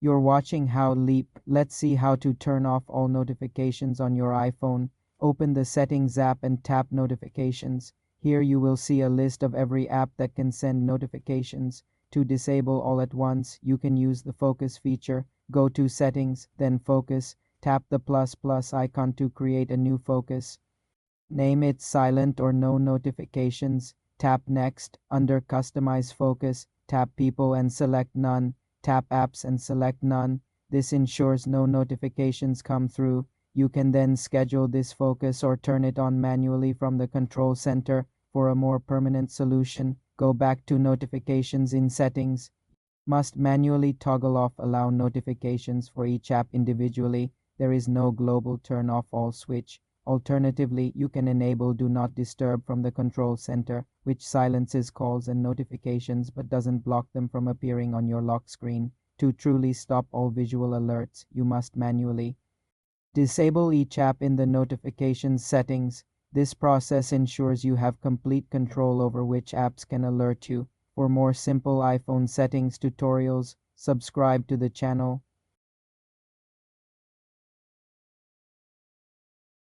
You're watching How Leap. Let's see how to turn off all notifications on your iPhone. Open the Settings app and tap Notifications. Here you will see a list of every app that can send notifications. To disable all at once, you can use the Focus feature. Go to Settings, then Focus. Tap the plus icon to create a new focus. Name it Silent or No Notifications. Tap Next. Under Customize Focus, tap People and select None. Tap Apps and select None. This ensures no notifications come through. You can then schedule this focus or turn it on manually from the control center. For a more permanent solution, go back to Notifications in Settings. Must manually toggle off Allow notifications for each app individually. There is no global turn off all switch. Alternatively, you can enable Do Not Disturb from the control center, which silences calls and notifications but doesn't block them from appearing on your lock screen. To truly stop all visual alerts, you must manually disable each app in the notifications settings. This process ensures you have complete control over which apps can alert you. For more simple iPhone settings tutorials, subscribe to the channel.